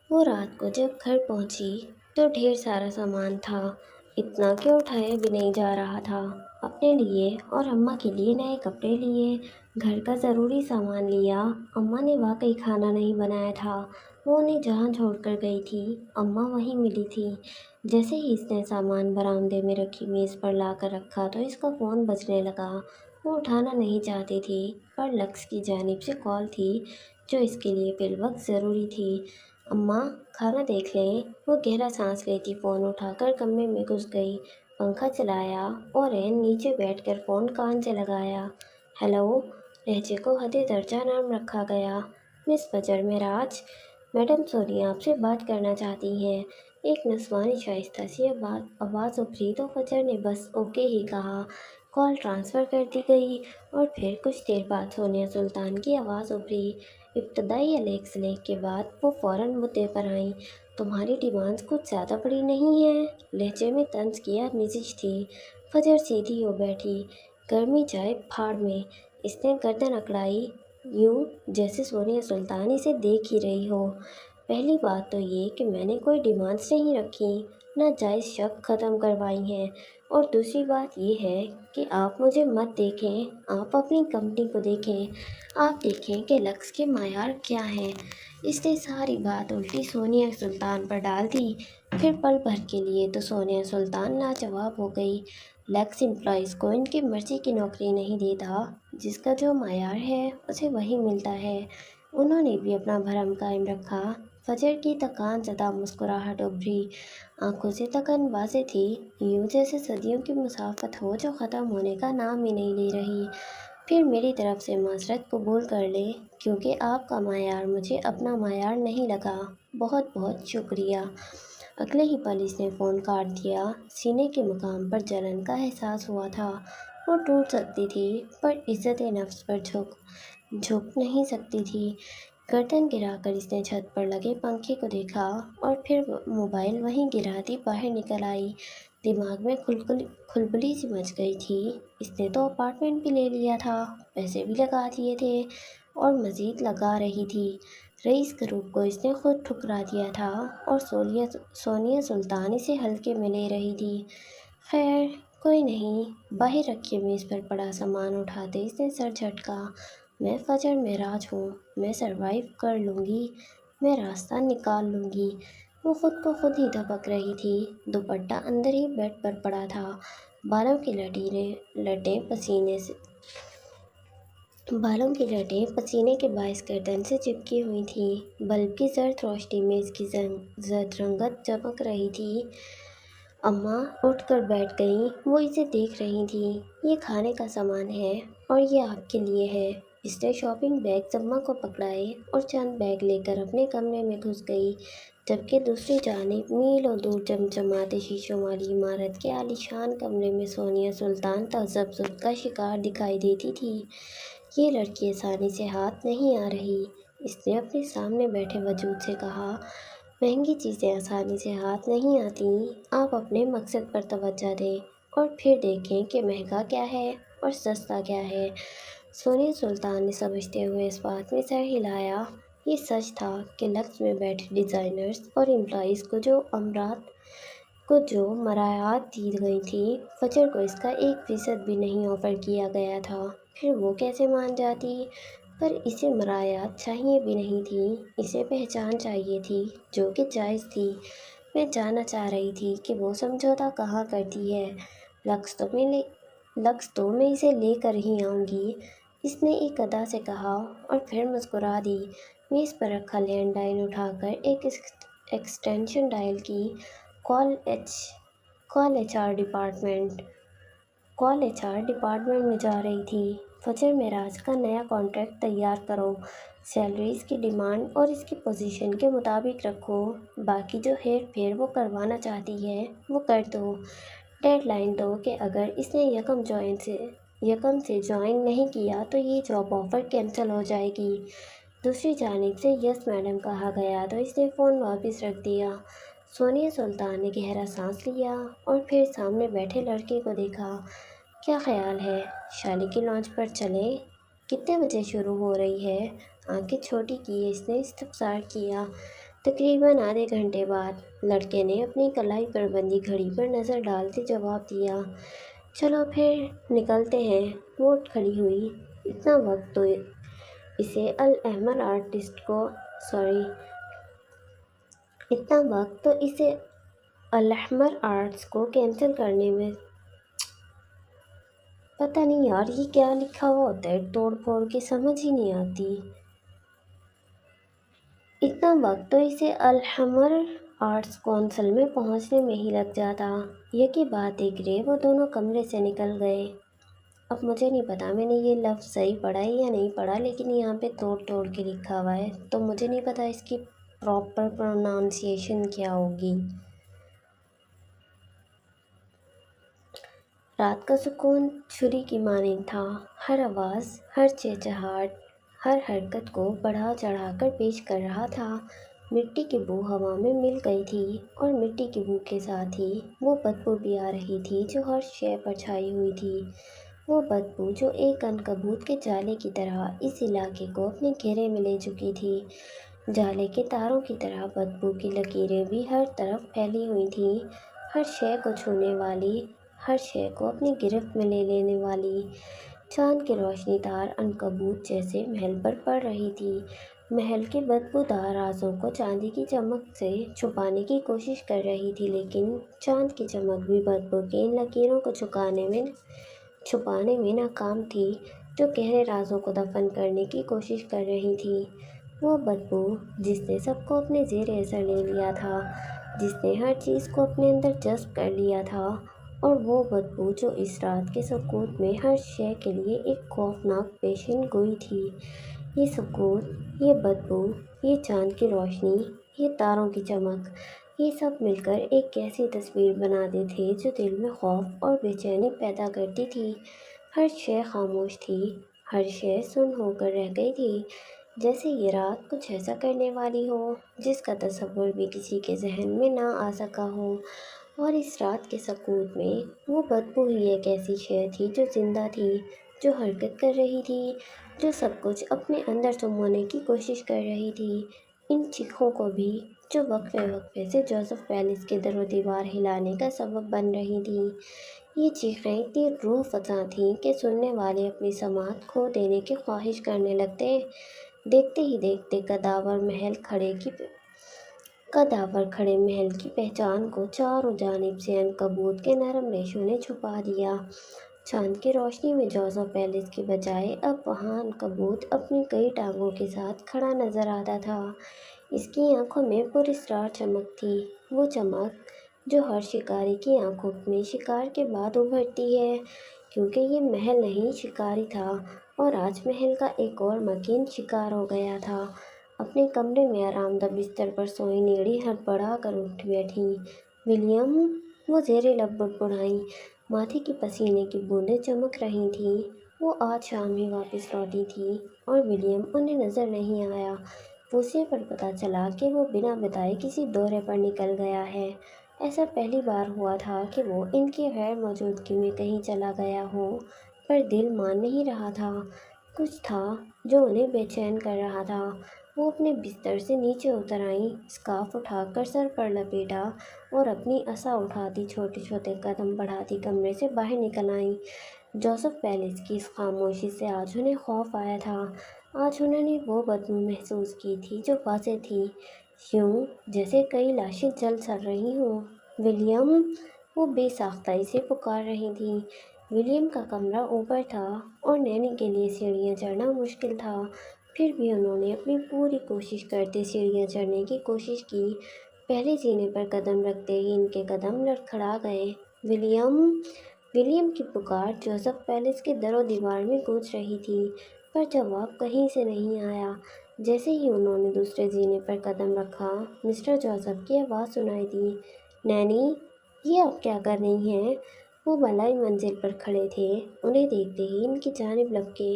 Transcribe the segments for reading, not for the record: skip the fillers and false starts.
وہ رات کو جب گھر پہنچی تو ڈھیر سارا سامان تھا، اتنا کہ اٹھایا بھی نہیں جا رہا تھا۔ اپنے لیے اور اماں کے لیے نئے کپڑے لیے، گھر کا ضروری سامان لیا۔ اماں نے واقعی کھانا نہیں بنایا تھا، وہ انہیں جہاں چھوڑ کر گئی تھی اماں وہیں ملی تھی۔ جیسے ہی اس نے سامان برآمدے میں رکھی میز پر لا کر رکھا تو اس کا فون بجنے لگا۔ وہ اٹھانا نہیں چاہتی تھی، پر لکس کی جانب سے کال تھی جو اس کے لیے فی الوقت ضروری تھی۔ اماں، کھانا دیکھ لیں۔ وہ گہرا سانس لیتی فون اٹھا کر کمرے میں گھس گئی، پنکھا چلایا اور عین نیچے بیٹھ کر فون کان سے لگایا۔ ہیلو، لہجے کو حد درجہ نرم رکھا گیا۔ مس فجر معراج، میڈم سونیا آپ سے بات کرنا چاہتی ہیں۔ ایک نسوانی شائستہ سی آواز ابھری تو فجر نے بس اوکے ہی کہا۔ کال ٹرانسفر کر دی گئی اور پھر کچھ دیر بعد سونیا سلطان کی آواز ابھری۔ ابتدائی علیحسلام کے بعد وہ فوراً مدعے پر آئیں۔ تمہاری ڈیمانڈز کچھ زیادہ بڑی نہیں ہیں؟ لہجے میں طنز کیا مزاج تھی۔ فجر سیدھی ہو بیٹھی، گرمی جائے پھاڑ میں۔ اس نے گردن اکڑائی، یوں جیسے سونیا سلطان اسے دیکھ ہی رہی ہو۔ پہلی بات تو یہ کہ میں نے کوئی ڈیمانڈز نہیں رکھی، ناجائز شک ختم کروائی ہیں، اور دوسری بات یہ ہے کہ آپ مجھے مت دیکھیں، آپ اپنی کمپنی کو دیکھیں، آپ دیکھیں کہ لکس کے معیار کیا ہیں۔ اس نے ساری بات الٹی سونیا سلطان پر ڈال دی۔ پھر پل بھر کے لیے تو سونیا سلطان لاجواب ہو گئی۔ لکس امپلائیز کو ان کی مرضی کی نوکری نہیں دیتا، جس کا جو معیار ہے اسے وہی ملتا ہے۔ انہوں نے بھی اپنا بھرم قائم رکھا۔ فجر کی تکان زدہ مسکراہٹ ابھری، آنکھوں سے تکن واضح تھی، یوں جیسے صدیوں کی مسافت ہو جو ختم ہونے کا نام ہی نہیں لے رہی۔ پھر میری طرف سے معذرت قبول کر لیں، کیونکہ آپ کا معیار مجھے اپنا معیار نہیں لگا۔ بہت بہت شکریہ۔ اگلے ہی پل اس نے فون کاٹ دیا۔ سینے کے مقام پر جلن کا احساس ہوا تھا۔ وہ ٹوٹ سکتی تھی پر عزت نفس پر جھک نہیں سکتی تھی۔ گردن گرا کر اس نے چھت پر لگے پنکھے کو دیکھا اور پھر موبائل وہیں گرا دی باہر نکل آئی۔ دماغ میں کھلبلی سی مچ گئی تھی۔ اس نے تو اپارٹمنٹ بھی لے لیا تھا، پیسے بھی لگا دیے تھے اور مزید لگا رہی تھی۔ رئیس گروپ کو اس نے خود ٹھکرا دیا تھا اور سونیا سلطان اسے ہلکے میں لے رہی تھی۔ خیر کوئی نہیں، باہر رکھے میز پر پڑا سامان اٹھاتے اس نے سر جھٹکا۔ میں فجر معراج ہوں، میں سروائیو کر لوں گی، میں راستہ نکال لوں گی۔ وہ خود کو خود ہی دھپک رہی تھی۔ دوپٹہ اندر ہی بیڈ پر پڑا تھا، بالوں کی لٹیں پسینے کے باعث گردن سے چپکی ہوئی تھیں۔ بلب کی زرد روشنی میں اس کی زرد رنگت چمک رہی تھی۔ اماں اٹھ کر بیٹھ گئیں۔ وہ اسے دیکھ رہی تھیں۔ یہ کھانے کا سامان ہے اور یہ آپ کے لیے ہے۔ اس نے شاپنگ بیگز اماں کو پکڑائے اور چند بیگ لے کر اپنے کمرے میں گھس گئی، جبکہ دوسری جانب میلوں دور چمچماتے شیشوں والی عمارت کے عالیشان کمرے میں سونیا سلطان تذبذب کا شکار دکھائی دیتی تھی۔ یہ لڑکی آسانی سے ہاتھ نہیں آ رہی، اس نے اپنے سامنے بیٹھے وجود سے کہا۔ مہنگی چیزیں آسانی سے ہاتھ نہیں آتیں۔ آپ اپنے مقصد پر توجہ دیں اور پھر دیکھیں کہ مہنگا کیا ہے اور سستا کیا ہے۔ سونیا سلطان نے سمجھتے ہوئے اس بات میں سر ہلایا۔ یہ سچ تھا کہ لکس میں بیٹھے ڈیزائنرز اور امپلائیز کو جو مراعات دی گئی تھیں، فجر کو اس کا 1% بھی نہیں آفر کیا گیا تھا۔ پھر وہ کیسے مان جاتی؟ پر اسے مراعات چاہیے بھی نہیں تھیں، اسے پہچان چاہیے تھی جو کہ جائز تھی۔ میں جاننا چاہ رہی تھی کہ وہ سمجھوتا کہاں کرتی ہے۔ لکس تو میں اسے لے کر ہی آؤں گی، اس نے ایک ادا سے کہا اور پھر مسکرا دی۔ میز پر رکھا لینڈ لائن اٹھا کر ایک ایکسٹینشن ڈائل کی۔ کال ایچ آر ڈپارٹمنٹ میں جا رہی تھی۔ فجر معراج کا نیا کانٹریکٹ تیار کرو، سیلری اس کی ڈیمانڈ اور اس کی پوزیشن کے مطابق رکھو، باقی جو ہیر پھیر وہ کروانا چاہتی ہے وہ کر دو۔ ڈیڈ لائن دو کہ اگر اس نے یکم سے جوائن نہیں کیا تو یہ جاب آفر کینسل ہو جائے گی۔ دوسری جانب سے یس میڈم کہا گیا تو اس نے فون واپس رکھ دیا۔ سونیا سلطان نے گہرا سانس لیا اور پھر سامنے بیٹھے لڑکے کو دیکھا۔ کیا خیال ہے، شالی کی لانچ پر چلیں؟ کتنے بجے شروع ہو رہی ہے؟ آنکھیں چھوٹی کیے اس نے استفسار کیا۔ تقریباً آدھے گھنٹے بعد لڑکے نے اپنی کلائی پر بندھی گھڑی پر نظر ڈالتے جواب دیا، چلو پھر نکلتے ہیں۔ وہ اٹھ کھڑی ہوئی۔ اتنا وقت تو اسے الاحمر آرٹس کو کینسل کرنے میں پتہ نہیں یار یہ کیا لکھا ہوا ہوتا ہے، توڑ پھوڑ کے سمجھ ہی نہیں آتی۔ اتنا وقت تو اسے الاحمر آرٹس کونسل میں پہنچنے میں ہی لگ جاتا۔ یکی بات دیکھ رہے وہ دونوں کمرے سے نکل گئے۔ اب مجھے نہیں پتا میں نے یہ لفظ صحیح پڑھا ہے یا نہیں پڑھا، لیکن یہاں پہ توڑ توڑ کے لکھا ہوا ہے، تو مجھے نہیں پتا اس کی پراپر پرونانسیشن کیا ہوگی۔ رات کا سکون چھری کی مانند تھا۔ ہر آواز، ہر چہچہاہٹ، ہر حرکت کو بڑھا چڑھا کر پیش کر رہا تھا۔ مٹی کی بو ہوا میں مل گئی تھی، اور مٹی کی بو کے ساتھ ہی وہ بدبو بھی آ رہی تھی جو ہر شے پر چھائی ہوئی تھی۔ وہ بدبو جو ایک عنکبوت کے جالے کی طرح اس علاقے کو اپنے گھیرے میں لے چکی تھی۔ جالے کے تاروں کی طرح بدبو کی لکیریں بھی ہر طرف پھیلی ہوئی تھیں، ہر شے کو چھونے والی، ہر شے کو اپنی گرفت میں لے لینے والی۔ چاند کی روشنی دار عنکبوت جیسے محل پر پڑ رہی تھی۔ محل کے بدبودار رازوں کو چاندی کی چمک سے چھپانے کی کوشش کر رہی تھی، لیکن چاند کی چمک بھی بدبو کی ان لکیروں کو چھپانے میں ناکام تھی جو گہرے رازوں کو دفن کرنے کی کوشش کر رہی تھی۔ وہ بدبو جس نے سب کو اپنے زیر اثر لے لیا تھا، جس نے ہر چیز کو اپنے اندر جذب کر لیا تھا، اور وہ بدبو جو اس رات کے سکوت میں ہر شے کے لیے ایک خوفناک پیشن گوئی تھی۔ یہ سکوت، یہ بدبو، یہ چاند کی روشنی، یہ تاروں کی چمک، یہ سب مل کر ایک ایسی تصویر بناتے تھے جو دل میں خوف اور بے چینی پیدا کرتی تھی۔ ہر شے خاموش تھی، ہر شے سن ہو کر رہ گئی تھی، جیسے یہ رات کچھ ایسا کرنے والی ہو جس کا تصور بھی کسی کے ذہن میں نہ آ سکا ہو۔ اور اس رات کے سکوت میں وہ بدبو ہی ایک ایسی شے تھی جو زندہ تھی، جو حرکت کر رہی تھی، جو سب کچھ اپنے اندر سمونے کی کوشش کر رہی تھی۔ ان چیخوں کو بھی جو وقفے وقفے سے جوزف پیلس کے در و دیوار ہلانے کا سبب بن رہی تھیں۔ یہ چیخیں اتنی روح فزاں تھیں کہ سننے والے اپنی سماعت کھو دینے کی خواہش کرنے لگتے۔ دیکھتے ہی دیکھتے قداور کھڑے محل کی پہچان کو چاروں جانب سے عنکبوت کے نرم ریشوں نے چھپا دیا۔ چاند کی روشنی میں جوزف پیلس کے بجائے اب وہاں عنکبوت اپنی کئی ٹانگوں کے ساتھ کھڑا نظر آتا تھا۔ اس کی آنکھوں میں پراسرار چمک تھی، وہ چمک جو ہر شکاری کی آنکھوں میں شکار کے بعد ابھرتی ہے، کیونکہ یہ محل نہیں شکاری تھا، اور آج محل کا ایک اور مکین شکار ہو گیا تھا۔ اپنے کمرے میں آرام دہ بستر پر سوئی نیڑی ہڑبڑا کر اٹھ بیٹھیں۔ ولیم، وہ زیر لب بڑبڑائیں۔ ماتھے کی پسینے کی بوندیں چمک رہی تھیں۔ وہ آج شام ہی واپس لوٹی تھی، اور ولیم انہیں نظر نہیں آیا۔ پوچھنے پر پتہ چلا کہ وہ بنا بتائے کسی دورے پر نکل گیا ہے۔ ایسا پہلی بار ہوا تھا کہ وہ ان کی غیر موجودگی میں کہیں چلا گیا ہو، پر دل مان نہیں رہا تھا۔ کچھ تھا جو انہیں بے چین کر رہا تھا۔ وہ اپنے بستر سے نیچے اتر آئیں، اسکارف اٹھا کر سر پر لپیٹا، اور اپنی عصا اٹھاتی چھوٹے چھوٹے قدم بڑھاتی کمرے سے باہر نکل آئیں۔ جوزف پیلس کی اس خاموشی سے آج انہیں خوف آیا تھا۔ آج انہوں نے وہ بدبو محسوس کی تھی جو واضح تھی، یوں جیسے کئی لاشیں جل سڑ رہی ہوں۔ ولیم، وہ بے ساختگی سے پکار رہی تھیں۔ ولیم کا کمرہ اوپر تھا، اور نینی کے لیے سیڑھیاں چڑھنا مشکل تھا، پھر بھی انہوں نے اپنی پوری کوشش کرتے سیڑھیاں چڑھنے کی کوشش کی۔ پہلے زینے پر قدم رکھتے ہی ان کے قدم لڑکھڑا گئے۔ ولیم! ولیم کی پکار جوزف پیلس کے در و دیوار میں گونج رہی تھی، پر جواب کہیں سے نہیں آیا۔ جیسے ہی انہوں نے دوسرے زینے پر قدم رکھا، مسٹر جوزف کی آواز سنائی دی، نینی، یہ آپ کیا کر رہی ہیں؟ وہ بالائی منزل پر کھڑے تھے، انہیں دیکھتے ہی ان کی جانب لپکے۔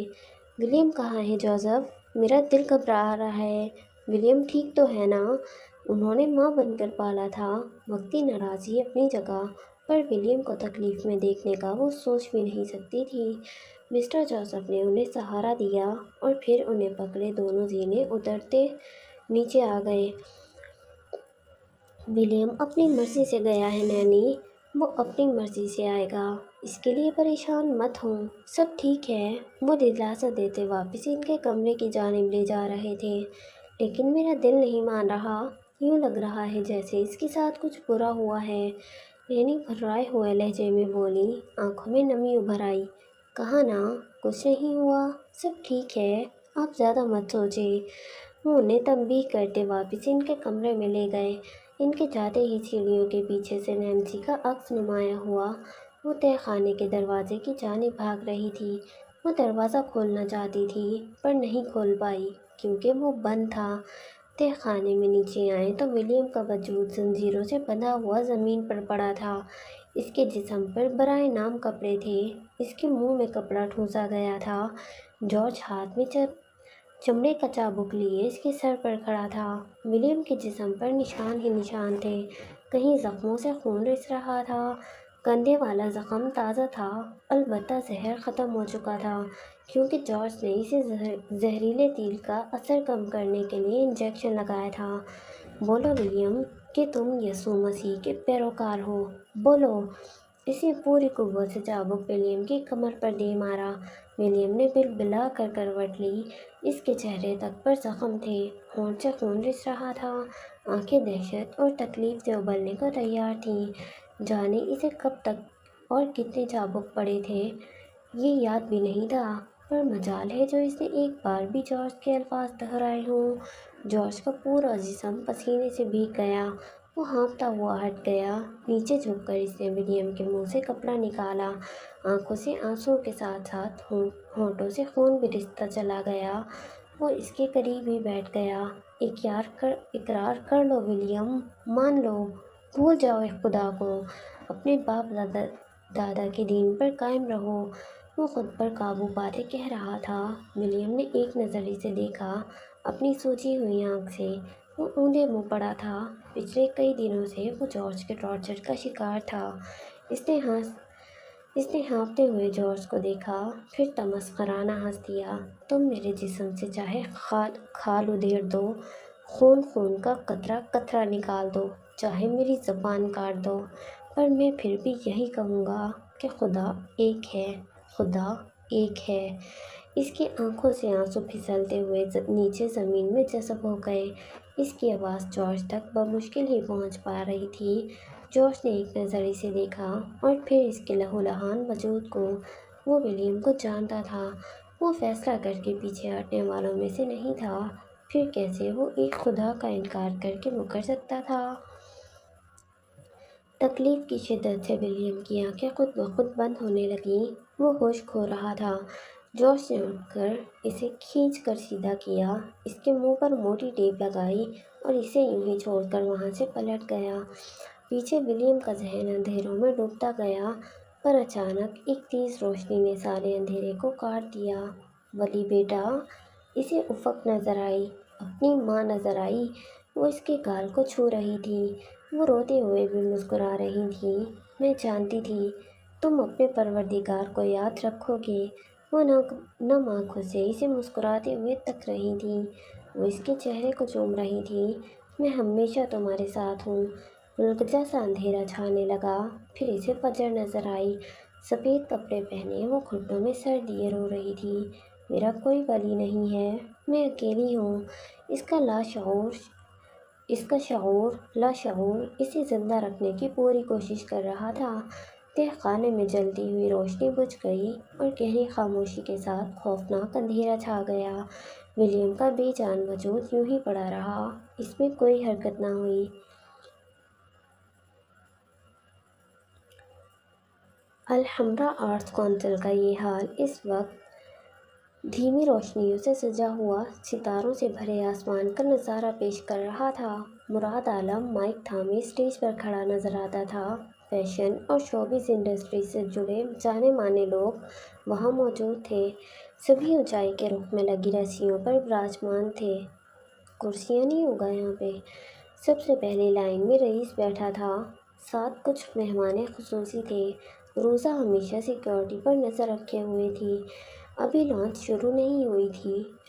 ولیم کہاں ہے جوزف؟ میرا دل گھبرا رہا ہے۔ ولیم ٹھیک تو ہے نا؟ انہوں نے ماں بن کر پالا تھا۔ وقتی ناراضی اپنی جگہ، پر ولیم کو تکلیف میں دیکھنے کا وہ سوچ بھی نہیں سکتی تھی۔ مسٹر جوزف نے انہیں سہارا دیا، اور پھر انہیں پکڑے دونوں زینے اترتے نیچے آ گئے۔ ولیم اپنی مرضی سے گیا ہے نینی، وہ اپنی مرضی سے آئے گا، اس کے لیے پریشان مت ہوں، سب ٹھیک ہے۔ وہ دلاسا دیتے واپس ان کے کمرے کی جانب لے جا رہے تھے، لیکن میرا دل نہیں مان رہا، یوں لگ رہا ہے جیسے اس کے ساتھ کچھ برا ہوا ہے، نینی بھرائے ہوئے لہجے میں بولی، آنکھوں میں نمی ابھر آئی۔ کہا نا کچھ نہیں ہوا، سب ٹھیک ہے، آپ زیادہ مت سوچیں۔ وہ انہیں تنبیہ کرتے واپس ان کے کمرے میں لے گئے۔ ان کے جاتے ہی سیڑھیوں کے پیچھے سے نینسی کا عکس نمایاں ہوا، وہ تہہ خانے کے دروازے کی جانب بھاگ رہی تھی۔ وہ دروازہ کھولنا چاہتی تھی پر نہیں کھول پائی کیونکہ وہ بند تھا۔ تہہ خانے میں نیچے آئیں تو ولیم کا وجود زنجیروں سے بندھا ہوا زمین پر پڑا تھا، اس کے جسم پر برائے نام کپڑے تھے، اس کے منہ میں کپڑا ٹھونسا گیا تھا۔ جارج ہاتھ میں چمڑے کا چابک لیے اس کے سر پر کھڑا تھا۔ ولیم کے جسم پر نشان ہی نشان تھے، کہیں زخموں سے خون رس رہا تھا، کندھے والا زخم تازہ تھا، البتہ زہر ختم ہو چکا تھا کیونکہ جارج نے اسے زہریلے تیل کا اثر کم کرنے کے لیے انجیکشن لگایا تھا۔ بولو ولیم کہ تم یسوع مسیح کے پیروکار ہو، بولو۔ اسے پوری قوت سے چابک ولیم کی کمر پر دے مارا۔ ولیم نے بلبلا کر کروٹ لی، اس کے چہرے تک پر زخم تھے، ہونٹ سے خون رس رہا تھا، آنکھیں دہشت اور تکلیف سے ابلنے کو تیار تھیں۔ جانے اسے کب تک اور کتنے چابک پڑے تھے یہ یاد بھی نہیں تھا، پر مجال ہے جو اس نے ایک بار بھی جارج کے الفاظ دہرائے ہوں۔ جارج کا پورا جسم پسینے سے بھیگ گیا، وہ ہانپتا ہوا ہٹ گیا۔ نیچے جھک کر اس نے ولیم کے منہ سے کپڑا نکالا، آنکھوں سے آنسوؤں کے ساتھ ساتھ ہونٹوں سے خون بھی رستا چلا گیا۔ وہ اس کے قریب ہی بیٹھ گیا۔ اقرار کر لو ولیم، مان لو، بھول جاؤ خدا کو، اپنے باپ دادا کے دین پر قائم رہو۔ وہ خود پر قابو پاتے کہہ رہا تھا۔ ولیم نے ایک نظر اسے دیکھا، اپنی سوجی ہوئی آنکھ سے۔ وہ اونڈے منہ پڑا تھا، پچھلے کئی دنوں سے وہ جارج کے ٹارچر کا شکار تھا۔ اس نے ہانپتے ہوئے جارج کو دیکھا، پھر تمسخرانہ ہنس دیا۔ تم میرے جسم سے چاہے کھال ادھیڑ دو، خون کا قطرہ قطرہ نکال دو، چاہے میری زبان کاٹ دو، پر میں پھر بھی یہی کہوں گا کہ خدا ایک ہے، خدا ایک ہے۔ اس کی آنکھوں سے آنسو پھسلتے ہوئے نیچے زمین میں جذب ہو گئے۔ اس کی آواز جارج تک بمشکل ہی پہنچ پا رہی تھی۔ جارج نے ایک نظر اسے دیکھا اور پھر اس کے لہولہان وجود کو۔ وہ ولیم کو جانتا تھا، وہ فیصلہ کر کے پیچھے ہٹنے والوں میں سے نہیں تھا، پھر کیسے وہ ایک خدا کا انکار کر کے مکر سکتا تھا؟ تکلیف کی شدت سے ولیم کی آنکھیں خود بخود بند ہونے لگیں، وہ ہوش کھو رہا تھا۔ جارج نے اٹھ کر اسے کھینچ کر سیدھا کیا، اس کے منہ پر موٹی ٹیپ لگائی اور اسے یوں ہی چھوڑ کر وہاں سے پلٹ گیا۔ پیچھے ولیم کا ذہن اندھیروں میں ڈوبتا گیا، پر اچانک ایک تیز روشنی نے سارے اندھیرے کو کاٹ دیا۔ ولی بیٹا، اسے افق نظر آئی، اپنی ماں نظر آئی، وہ اس کے گال کو چھو رہی تھی، وہ روتے ہوئے بھی مسکرا رہی تھی۔ میں جانتی تھی تم اپنے پروردگار کو یاد رکھو گے۔ وہ نم آنکھوں سے اسے مسکراتے ہوئے تک رہی تھی، وہ اس کے چہرے کو چوم رہی تھی۔ میں ہمیشہ تمہارے ساتھ ہوں۔ ملگجا سا اندھیرا چھانے لگا، پھر اسے فجر نظر آئی، سفید کپڑے پہنے وہ گھٹنوں میں سر دیے رو رہی تھی۔ میرا کوئی ولی نہیں ہے، میں اکیلی ہوں۔ اس کا شعور لاشعور اسے زندہ رکھنے کی پوری کوشش کر رہا تھا۔ تہہ خانے میں جلتی ہوئی روشنی بجھ گئی اور گہری خاموشی کے ساتھ خوفناک اندھیرا چھا گیا۔ ولیم کا بے جان وجود یوں ہی پڑا رہا، اس میں کوئی حرکت نہ ہوئی۔ الحمرا آرٹس کونسل کا یہ حال اس وقت دھیمی روشنیوں سے سجا ہوا ستاروں سے بھرے آسمان کا نظارہ پیش کر رہا تھا۔ مراد عالم مائک تھامے اسٹیج پر کھڑا نظر آتا تھا۔ فیشن اور شوبز انڈسٹری سے جڑے جانے مانے لوگ وہاں موجود تھے، سبھی اونچائی کے رخ میں لگی رسیوں پر براجمان تھے۔ کرسیاں نہیں ہوگا یہاں پہ۔ سب سے پہلے لائن میں رئیس بیٹھا تھا، ساتھ کچھ مہمان خصوصی تھے۔ روزہ ہمیشہ سیکورٹی پر نظر رکھے ہوئے تھی، ابھی لانچ شروع نہیں ہوئی تھی۔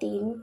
3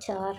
4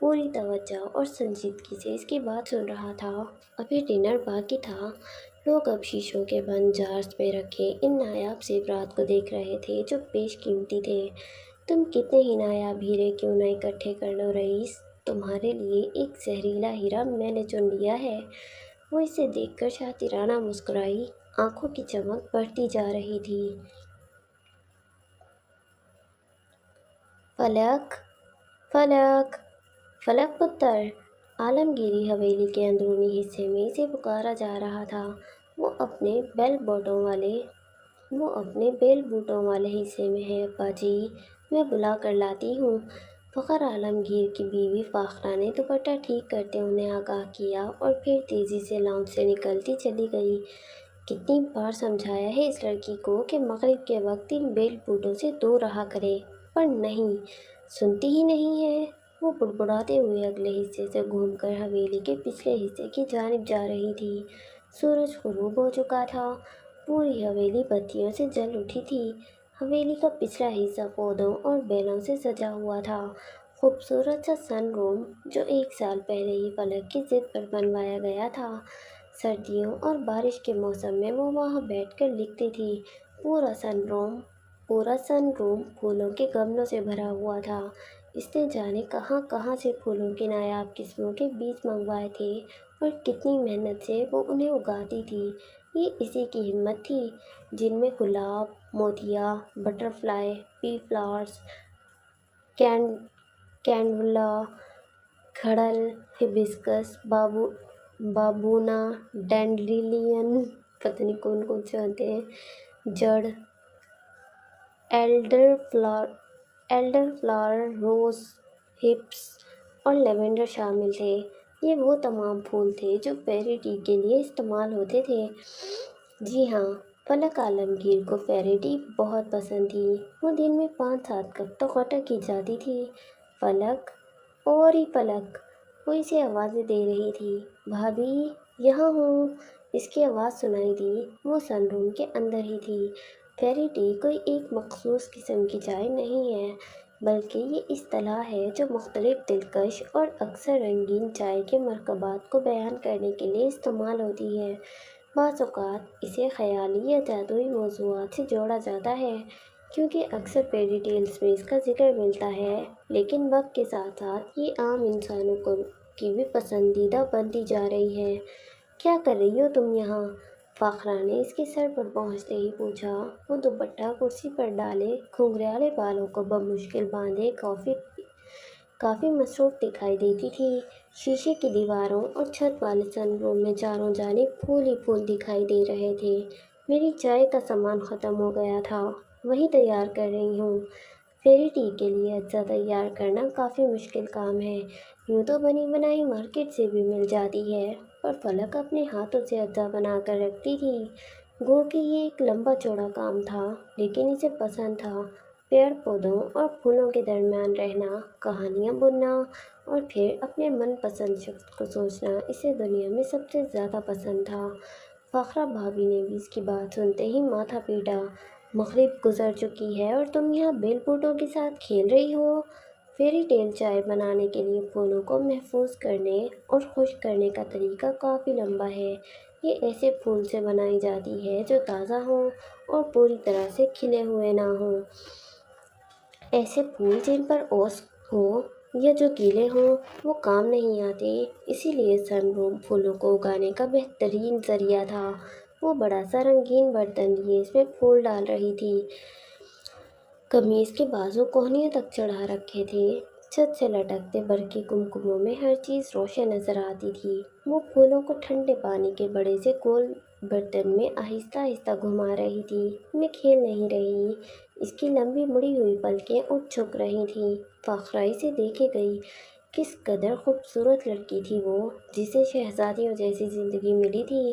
پوری توجہ اور سنجیدگی سے اس کی بات سن رہا تھا۔ ابھی ڈنر باقی تھا۔ لوگ اب شیشوں کے بند جارز میں رکھے ان نایاب زیورات کو دیکھ رہے تھے جو بیش قیمتی تھے۔ تم کتنے ہی نایاب ہیرے کیوں نہ اکٹھے کر لو رئیس، تمہارے لیے ایک زہریلا ہیرا میں نے چن لیا ہے۔ وہ اسے دیکھ کر شاطرانہ مسکرائی، آنکھوں کی چمک بڑھتی جا رہی تھی۔ فلک، فلک، فلک پتر! عالمگیری حویلی کے اندرونی حصے میں اسے پکارا جا رہا تھا۔ وہ اپنے بیل بوٹوں والے حصے میں ہے ابا جی، میں بلا کر لاتی ہوں۔ فخر عالمگیر کی بیوی فاخرہ نے دوپٹہ ٹھیک کرتے انہیں آگاہ کیا اور پھر تیزی سے لاؤنج سے نکلتی چلی گئی۔ کتنی بار سمجھایا ہے اس لڑکی کو کہ مغرب کے وقت ان بیل بوٹوں سے دور رہا کرے، پر نہیں، سنتی ہی نہیں ہے۔ وہ بڑبڑاتے ہوئے اگلے حصے سے گھوم کر حویلی کے پچھلے حصے کی جانب جا رہی تھی۔ سورج غروب ہو چکا تھا، پوری حویلی بتیوں سے جل اٹھی تھی۔ حویلی کا پچھلا حصہ پودوں اور بیلوں سے سجا ہوا تھا۔ خوبصورت سا سن روم جو 1 سال پہلے ہی فلک کی ضد پر بنوایا گیا تھا۔ سردیوں اور بارش کے موسم میں وہ وہاں بیٹھ کر لکھتی تھی۔ پورا سن روم پھولوں کے گملوں سے بھرا ہوا تھا۔ اس نے جانے کہاں کہاں سے پھولوں کی نایاب قسموں کے بیج منگوائے تھے اور کتنی محنت سے وہ انہیں اگاتی تھی۔ یہ اسی کی ہمت تھی جن میں گلاب، موتیا، بٹر فلائی، پی فلاورز، کینڈولا، گھڑل، ہبسکس، بابونا، ڈینڈریلین، پتہ نہیں کون کون سے ہوتے ہیں، جڑ، ایلڈر فلاور، روز، ہپس اور لیونڈر شامل تھے۔ یہ وہ تمام پھول تھے جو فیری ٹی کے لیے استعمال ہوتے تھے۔ جی ہاں، فلک عالمگیر کو فیری ٹی بہت پسند تھی۔ وہ دن میں 5-7 کپ تو گٹک ہی جاتی تھی۔ فلک، اوری فلک! وہ اسے آوازیں دے رہی تھی۔ بھابھی، یہاں ہوں! اس کی آواز سنائی دی۔ وہ سن روم کے اندر ہی تھی۔ فیری ٹی کوئی ایک مخصوص قسم کی چائے نہیں ہے، بلکہ یہ اصطلاح ہے جو مختلف دلکش اور اکثر رنگین چائے کے مرکبات کو بیان کرنے کے لیے استعمال ہوتی ہے۔ بعض اوقات اسے خیالی یا جادوئی موضوعات سے جوڑا جاتا ہے، کیونکہ اکثر فیری ٹیلز میں اس کا ذکر ملتا ہے، لیکن وقت کے ساتھ ساتھ یہ عام انسانوں کی بھی پسندیدہ بنتی جا رہی ہے۔ کیا کر رہی ہو تم یہاں؟ فاخرہ نے اس کے سر پر پہنچتے ہی پوچھا۔ وہ دوپٹہ کرسی پر ڈالے گھنگریالے بالوں کو بمشکل باندھے کافی مصروف دکھائی دیتی تھی۔ شیشے کی دیواروں اور چھت والے سن روم میں چاروں جانب پھول ہی پھول دکھائی دے رہے تھے۔ میری چائے کا سامان ختم ہو گیا تھا، وہی تیار کر رہی ہوں۔ فیری ٹی کے لیے اجزا تیار کرنا کافی مشکل کام ہے۔ یوں تو بنی بنائی مارکیٹ سے بھی مل جاتی ہے، پر فلک اپنے ہاتھوں سے اجزا بنا کر رکھتی تھی۔ گو کہ یہ ایک لمبا چوڑا کام تھا، لیکن اسے پسند تھا۔ پیڑ پودوں اور پھولوں کے درمیان رہنا، کہانیاں بننا اور پھر اپنے من پسند شخص کو سوچنا اسے دنیا میں سب سے زیادہ پسند تھا۔ فاخرہ بھابھی نے بھی اس کی بات سنتے ہی ماتھا پیٹا۔ مغرب گزر چکی ہے اور تم یہاں بیل بوٹوں کے ساتھ کھیل رہی ہو؟ فیری ٹیل چائے بنانے کے لیے پھولوں کو محفوظ کرنے اور خشک کرنے کا طریقہ کافی لمبا ہے۔ یہ ایسے پھول سے بنائی جاتی ہے جو تازہ ہوں اور پوری طرح سے کھلے ہوئے نہ ہوں۔ ایسے پھول جن پر اوس ہو یا جو گیلے ہوں وہ کام نہیں آتے، اسی لیے سن روم پھولوں کو اگانے کا بہترین ذریعہ تھا۔ وہ بڑا سا رنگین برتن لیے اس میں پھول ڈال رہی تھی۔ قمیص کے بازو کوہنیوں تک چڑھا رکھے تھے۔ چھت سے لٹکتے برقی کمکموں میں ہر چیز روشن نظر آتی تھی۔ وہ پھولوں کو ٹھنڈے پانی کے بڑے سے گول برتن میں آہستہ آہستہ گھما رہی تھی۔ میں کھیل نہیں رہی۔ اس کی لمبی مڑی ہوئی پلکیں اٹھ جھک رہی تھیں۔ فاخرہ اسے دیکھے گئی۔ کس قدر خوبصورت لڑکی تھی وہ، جسے شہزادیوں جیسی زندگی ملی تھی،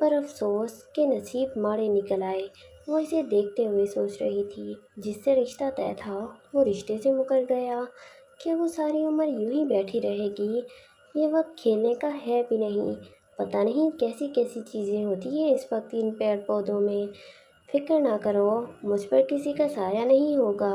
پر افسوس کہ نصیب ماڑے نکل آئے۔ وہ اسے دیکھتے ہوئے سوچ رہی تھی، جس سے رشتہ طے تھا وہ رشتے سے مکر گیا۔ کیا وہ ساری عمر یوں ہی بیٹھی رہے گی؟ یہ وقت کھیلنے کا ہے بھی نہیں۔ پتہ نہیں کیسی کیسی چیزیں ہوتی ہیں اس وقت ان پیڑ پودوں میں۔ فکر نہ کرو، مجھ پر کسی کا سایہ نہیں ہوگا۔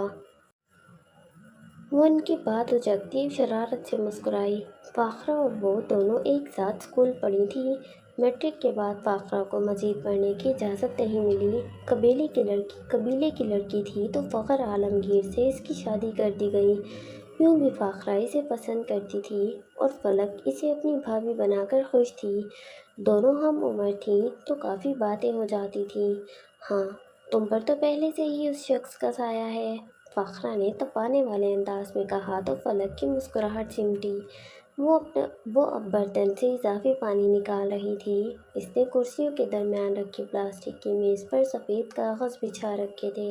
وہ ان کی بات اچکتی شرارت سے مسکرائی۔ فاخرہ اور وہ دونوں ایک ساتھ اسکول پڑھی تھیں۔ میٹرک کے بعد فاخرہ کو مزید پڑھنے کی اجازت نہیں ملی۔ قبیلے کی لڑکی تھی تو فخر عالمگیر سے اس کی شادی کر دی گئی۔ یوں بھی فاخرہ اسے پسند کرتی تھی اور فلک اسے اپنی بھابھی بنا کر خوش تھی۔ دونوں ہم عمر تھیں تو کافی باتیں ہو جاتی تھیں۔ ہاں، تم پر تو پہلے سے ہی اس شخص کا سایہ ہے، فاخرہ نے تپانے والے انداز میں کہا تو فلک کی مسکراہٹ سمٹی۔ وہ اب برتن سے اضافی پانی نکال رہی تھی۔ اس نے کرسیوں کے درمیان رکھی پلاسٹک کی میز پر سفید کاغذ بچھا رکھے تھے۔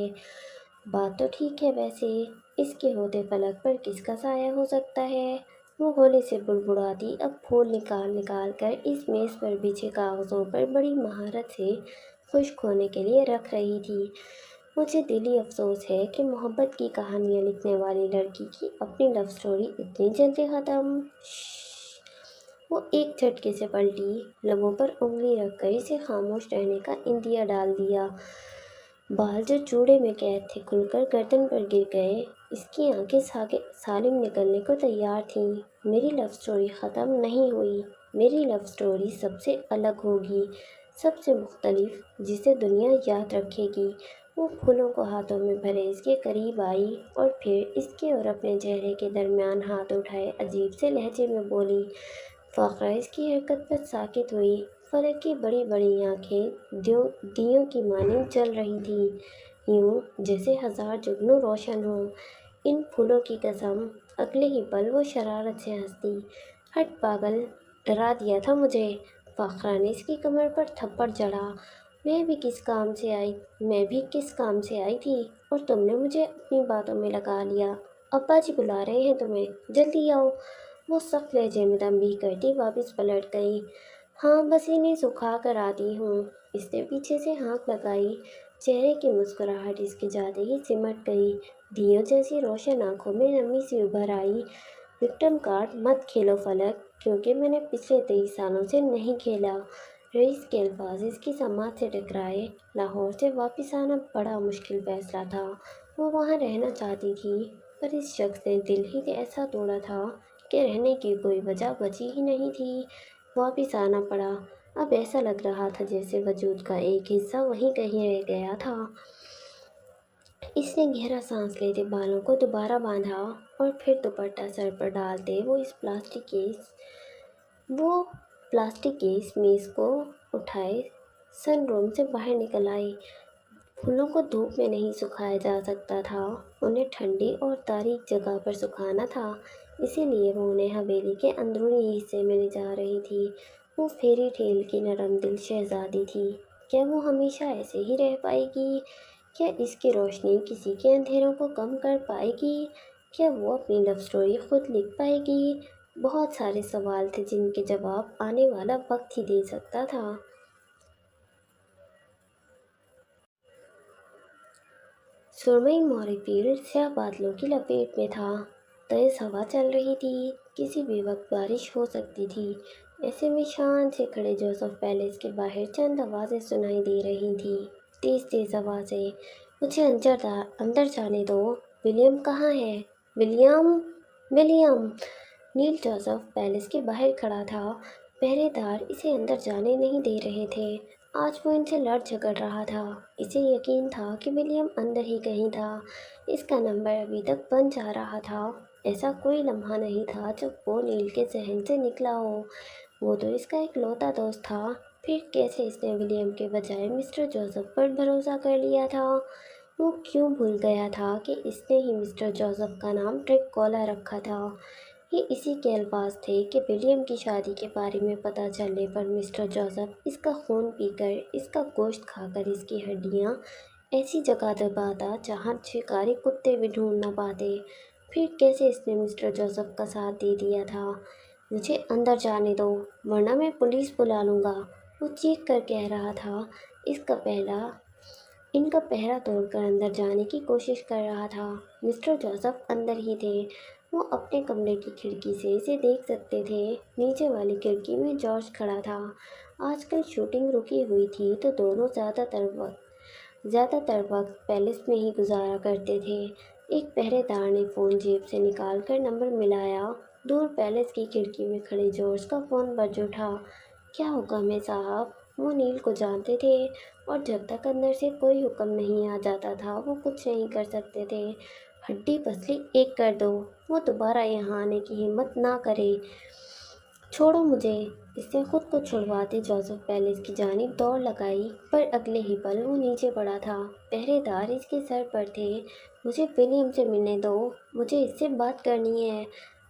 بات تو ٹھیک ہے، ویسے اس کے ہوتے فلک پر کس کا سایہ ہو سکتا ہے؟ وہ ہولے سے بڑبڑاتی اب پھول نکال کر اس میز پر بچھے کاغذوں پر بڑی مہارت سے خشک ہونے کے لیے رکھ رہی تھی۔ مجھے دلی افسوس ہے کہ محبت کی کہانیاں لکھنے والی لڑکی کی اپنی لو سٹوری اتنی جلدی ختم۔ وہ ایک جھٹکے سے پلٹی، لبوں پر انگلی رکھ کر اسے خاموش رہنے کا اندیا ڈال دیا۔ بال جو جوڑے میں قید تھے کھل کر گردن پر گر گئے۔ اس کی آنکھیں سالم نکلنے کو تیار تھیں۔ میری لو سٹوری ختم نہیں ہوئی، میری لو سٹوری سب سے الگ ہوگی، سب سے مختلف، جسے دنیا یاد رکھے گی۔ وہ پھولوں کو ہاتھوں میں بھرے اس کے قریب آئی اور پھر اس کے اور اپنے چہرے کے درمیان ہاتھ اٹھائے عجیب سے لہجے میں بولی۔ فاخرہ اس کی حرکت پر ساکت ہوئی۔ فلک کی بڑی بڑی آنکھیں دیوں کی مانند جل رہی تھیں، یوں جیسے ہزار جگنو روشن ہوں۔ ان پھولوں کی قسم! اگلے ہی پل وہ شرارت سے ہنس دی۔ ہٹ پاگل، ڈرا دیا تھا مجھے! فاخرہ نے اس کی کمر پر تھپڑ جڑا۔ میں بھی کس کام سے آئی تھی اور تم نے مجھے اپنی باتوں میں لگا لیا۔ ابا جی بلا رہے ہیں تمہیں، جلدی آؤ۔ وہ سخت لہجے میں تنبیہ کرتی واپس پلٹ گئی۔ ہاں، بس انہیں سکھا کر آتی ہوں۔ اس نے پیچھے سے ہانک لگائی۔ چہرے کی مسکراہٹ اس کے جاتے ہی سمٹ گئی۔ دیوں جیسی روشن آنکھوں میں نمی سی ابھر آئی۔ وکٹم کارڈ مت کھیلو فلک، کیونکہ میں نے پچھلے 23 سالوں سے نہیں کھیلا۔ رئیس کے الفاظ اس کی سماعت سے ٹکرائے۔ لاہور سے واپس آنا بڑا مشکل فیصلہ تھا۔ وہ وہاں رہنا چاہتی تھی، پر اس شخص نے دل ہی ایسا توڑا تھا کہ رہنے کی کوئی وجہ بچی ہی نہیں تھی۔ واپس آنا پڑا۔ اب ایسا لگ رہا تھا جیسے وجود کا ایک حصہ وہیں کہیں رہ گیا تھا۔ اس نے گہرا سانس لیتے بالوں کو دوبارہ باندھا اور پھر دوپٹہ سر پر ڈالتے وہ پلاسٹک کیس میز کو اٹھائے سن روم سے باہر نکل آئی۔ پھولوں کو دھوپ میں نہیں سکھایا جا سکتا تھا، انہیں ٹھنڈی اور تاریک جگہ پر سکھانا تھا، اسی لیے وہ انہیں حویلی کے اندرونی حصے میں لے جا رہی تھی۔ وہ فیری ٹیل کی نرم دل شہزادی تھی۔ کیا وہ ہمیشہ ایسے ہی رہ پائے گی؟ کیا اس کی روشنی کسی کے اندھیروں کو کم کر پائے گی؟ کیا وہ اپنی لو سٹوری خود لکھ پائے گی؟ بہت سارے سوال تھے جن کے جواب آنے والا وقت ہی دے سکتا تھا۔ سرمئی موری فیلڈ سیاہ بادلوں کی لپیٹ میں تھا۔ تیز ہوا چل رہی تھی، کسی بھی وقت بارش ہو سکتی تھی۔ ایسے میں شان سے کھڑے جوزف پیلس کے باہر چند آوازیں سنائی دے رہی تھیں، تیز تیز آوازیں۔ مجھے اندر جانے دو۔ ولیم کہاں ہے؟ ولیم! نیل جوزف پیلس کے باہر کھڑا تھا۔ پہرے دار اسے اندر جانے نہیں دے رہے تھے۔ آج وہ ان سے لڑ جھگڑ رہا تھا۔ اسے یقین تھا کہ ولیم اندر ہی کہیں تھا۔ اس کا نمبر ابھی تک بن جا رہا تھا۔ ایسا کوئی لمحہ نہیں تھا جب وہ نیل کے ذہن سے نکلا ہو۔ وہ تو اس کا اکلوتا دوست تھا، پھر کیسے اس نے ولیم کے بجائے مسٹر جوزف پر بھروسہ کر لیا تھا؟ وہ کیوں بھول گیا تھا کہ اس نے ہی مسٹر جوزف کا نام ڈریک کالا رکھا تھا؟ یہ اسی کے الفاظ تھے کہ ولیم کی شادی کے بارے میں پتہ چلنے پر مسٹر جوزف اس کا خون پی کر، اس کا گوشت کھا کر اس کی ہڈیاں ایسی جگہ دباتا جہاں شکاری کتے بھی ڈھونڈ نہ پاتے۔ پھر کیسے اس نے مسٹر جوزف کا ساتھ دے دیا تھا؟ مجھے اندر جانے دو، ورنہ میں پولیس بلا لوں گا، وہ چیخ کر کہہ رہا تھا۔ ان کا پہرا توڑ کر اندر جانے کی کوشش کر رہا تھا۔ مسٹر جوزف اندر ہی تھے۔ وہ اپنے کمرے کی کھڑکی سے اسے دیکھ سکتے تھے۔ نیچے والی کھڑکی میں جارج کھڑا تھا۔ آج کل شوٹنگ رکی ہوئی تھی تو دونوں زیادہ تر وقت پیلس میں ہی گزارا کرتے تھے۔ ایک پہرے دار نے فون جیب سے نکال کر نمبر ملایا۔ دور پیلس کی کھڑکی میں کھڑے جارج کا فون بج اٹھا۔ کیا حکم ہے صاحب؟ وہ نیل کو جانتے تھے اور جب تک اندر سے کوئی حکم نہیں آ جاتا تھا وہ کچھ نہیں کر سکتے تھے۔ ہڈی پسلی ایک کر دو، وہ دوبارہ یہاں آنے کی ہمت نہ کرے۔ چھوڑو مجھے۔ اس نے خود کو چھڑواتے جوزف پیلس کی جانب دوڑ لگائی، پر اگلے ہی پل وہ نیچے پڑا تھا۔ پہرے دار اس کے سر پر تھے۔ مجھے ولیم سے ملنے دو، مجھے اس سے بات کرنی ہے۔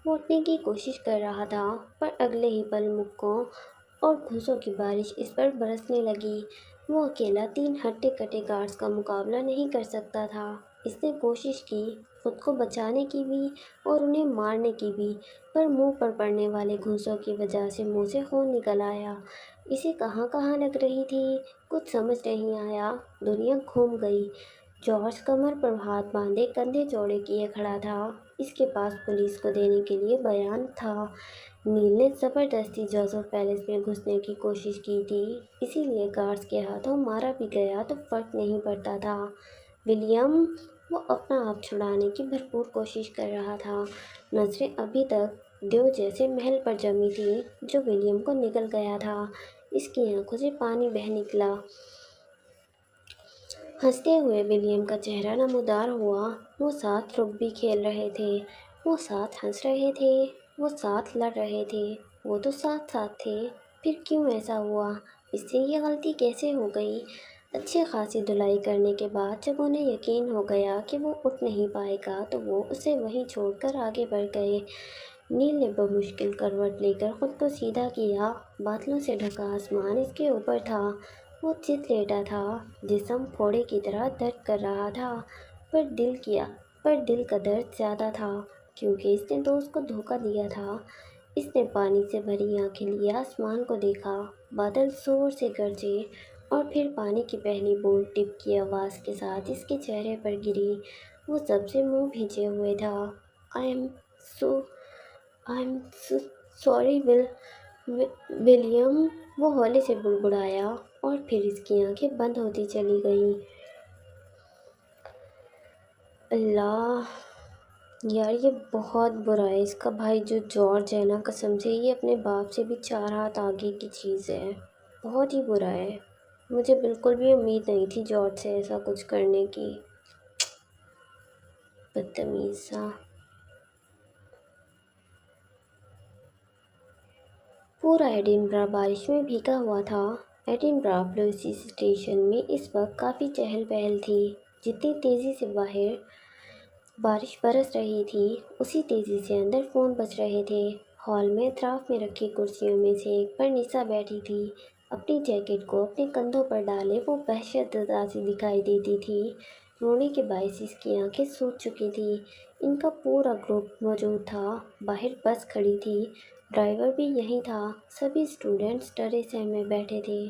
وہ اٹھنے کی کوشش کر رہا تھا، پر اگلے ہی پل مکوں اور گھوسوں کی بارش اس پر برسنے لگی۔ وہ اکیلا 3 ہٹے کٹے گارڈز کا مقابلہ نہیں کر سکتا تھا۔ اس نے کوشش کی، خود کو بچانے کی بھی اور انہیں مارنے کی بھی، پر منہ پر پڑنے والے گھوسوں کی وجہ سے منہ سے خون نکل آیا۔ اسے کہاں کہاں لگ رہی تھی، کچھ سمجھ نہیں آیا۔ دنیا گھوم گئی۔ جارج کمر پر ہاتھ باندھے کندھے چوڑے کیے کھڑا تھا۔ اس کے پاس پولیس کو دینے کے لیے بیان تھا۔ نیل نے زبردستی جوزف پیلس میں گھسنے کی کوشش کی تھی، اسی لیے گارڈز کے ہاتھوں مارا بھی گیا تو فرق نہیں پڑتا تھا۔ ولیم! وہ اپنا آپ چھڑانے کی بھرپور کوشش کر رہا تھا۔ نظریں ابھی تک دیو جیسے محل پر جمی تھیں جو ولیم کو نگل گیا تھا۔ اس کی آنکھوں سے پانی بہہ نکلا۔ ہنستے ہوئے ولیم کا چہرہ نمودار ہوا۔ وہ ساتھ رگبی کھیل رہے تھے، وہ ساتھ ہنس رہے تھے، وہ ساتھ لڑ رہے تھے، وہ تو ساتھ ساتھ تھے۔ پھر کیوں ایسا ہوا؟ اس سے یہ غلطی کیسے ہو گئی؟ اچھی خاصی دھلائی کرنے کے بعد جب انہیں یقین ہو گیا کہ وہ اٹھ نہیں پائے گا تو وہ اسے وہیں چھوڑ کر آگے بڑھ گئے۔ نیل نے بمشکل کروٹ لے کر خود کو سیدھا کیا۔ بادلوں سے ڈھکا آسمان اس کے اوپر تھا۔ وہ چت لیٹا تھا، جسم پھوڑے کی طرح درد کر رہا تھا، پر دل کا درد زیادہ تھا، کیونکہ اس نے دوست کو دھوکہ دیا تھا۔ اس نے پانی سے بھری آنکھیں لیے آسمان کو دیکھا۔ بادل زور سے گرجے اور پھر پانی کی پہلی بوند ٹپ کی آواز کے ساتھ اس کے چہرے پر گری۔ وہ سب سے منہ بھیجے ہوئے تھا۔ I am so sorry William, وہ ہولے سے بڑبڑایا اور پھر اس کی آنکھیں بند ہوتی چلی گئیں۔ اللہ یار، یہ بہت برا ہے۔ اس کا بھائی جو جارج ہے نا، قسم سے یہ اپنے باپ سے بھی 4 ہاتھ آگے کی چیز ہے۔ بہت ہی برا ہے۔ مجھے بالکل بھی امید نہیں تھی جارج سے ایسا کچھ کرنے کی۔ بدتمیز سا۔ پورا ایڈنبرا بارش میں بھیگا ہوا تھا۔ ایڈنبرا پولیس اسٹیشن میں اس وقت کافی چہل پہل تھی۔ جتنی تیزی سے باہر بارش برس رہی تھی، اسی تیزی سے اندر فون بج رہے تھے۔ ہال میں اطراف میں رکھی کرسیوں میں سے ایک پر نسا بیٹھی تھی۔ اپنی جیکٹ کو اپنے کندھوں پر ڈالے وہ وحشت زدہ سی دکھائی دیتی تھی۔ رونے کے باعث اس کی آنکھیں سوج چکی تھیں۔ ان کا پورا گروپ موجود تھا۔ باہر بس کھڑی تھی، ڈرائیور بھی یہیں تھا۔ سبھی اسٹوڈنٹس ڈرے سہمے بیٹھے تھے۔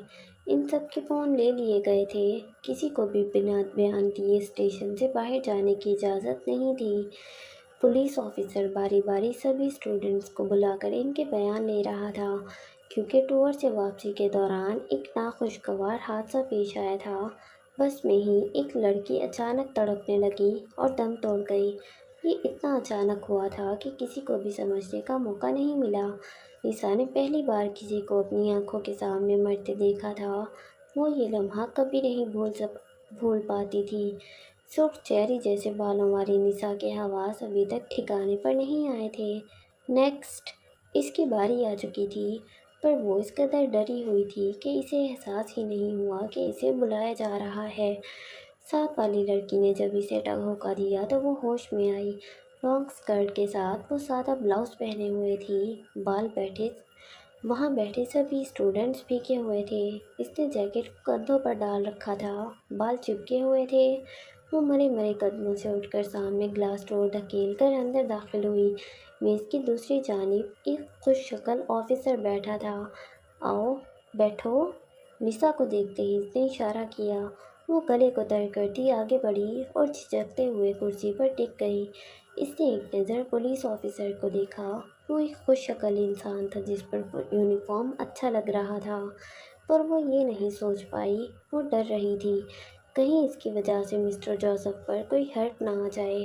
ان سب کے فون لے لیے گئے تھے۔ کسی کو بھی بنا بیان دیے اسٹیشن سے باہر جانے کی اجازت نہیں تھی۔ پولیس آفیسر باری باری سبھی اسٹوڈنٹس کو بلا کر ان کے بیان لے رہا تھا، کیونکہ ٹور سے واپسی کے دوران ایک ناخوشگوار حادثہ پیش آیا تھا۔ بس میں ہی ایک لڑکی اچانک تڑپنے لگی اور دم توڑ گئی۔ یہ اتنا اچانک ہوا تھا کہ کسی کو بھی سمجھنے کا موقع نہیں ملا۔ نسا نے پہلی بار کسی کو اپنی آنکھوں کے سامنے مرتے دیکھا تھا۔ وہ یہ لمحہ کبھی نہیں بھول پاتی تھی۔ سرخ چیری جیسے بالوں والی نسا کے حواس ابھی تک ٹھکانے پر نہیں آئے تھے۔ نیکسٹ! اس کی باری آ چکی تھی، پر وہ اس قدر ڈری ہوئی تھی کہ اسے احساس ہی نہیں ہوا کہ اسے بلایا جا رہا ہے۔ ساتھ والی لڑکی نے جب اسے دھوکہ دیا تو وہ ہوش میں آئی۔ لانگ اسکرٹ کے ساتھ وہ سادہ بلاؤز پہنے ہوئے تھی۔ وہاں بیٹھے سبھی اسٹوڈنٹس بھیگے ہوئے تھے۔ اس نے جیکٹ کو کندھوں پر ڈال رکھا تھا، بال چپکے ہوئے تھے۔ وہ مرے مرے قدموں سے اٹھ کر سامنے گلاس ڈور دھکیل کر اندر داخل ہوئی۔ میز کی دوسری جانب ایک خوش شکل آفیسر بیٹھا تھا۔ آؤ بیٹھو۔ نسا کو دیکھتے ہی اس نے اشارہ کیا۔ وہ گلے کو تر کرتی آگے بڑھی اور جھجکتے ہوئے کرسی پر ٹک گئی۔ اس نے ایک نظر پولیس آفیسر کو دیکھا۔ وہ ایک خوش شکل انسان تھا جس پر یونیفارم اچھا لگ رہا تھا، پر وہ یہ نہیں سوچ پائی۔ وہ ڈر رہی تھی کہیں اس کی وجہ سے مسٹر جوزف پر کوئی ہرٹ نہ آ جائے۔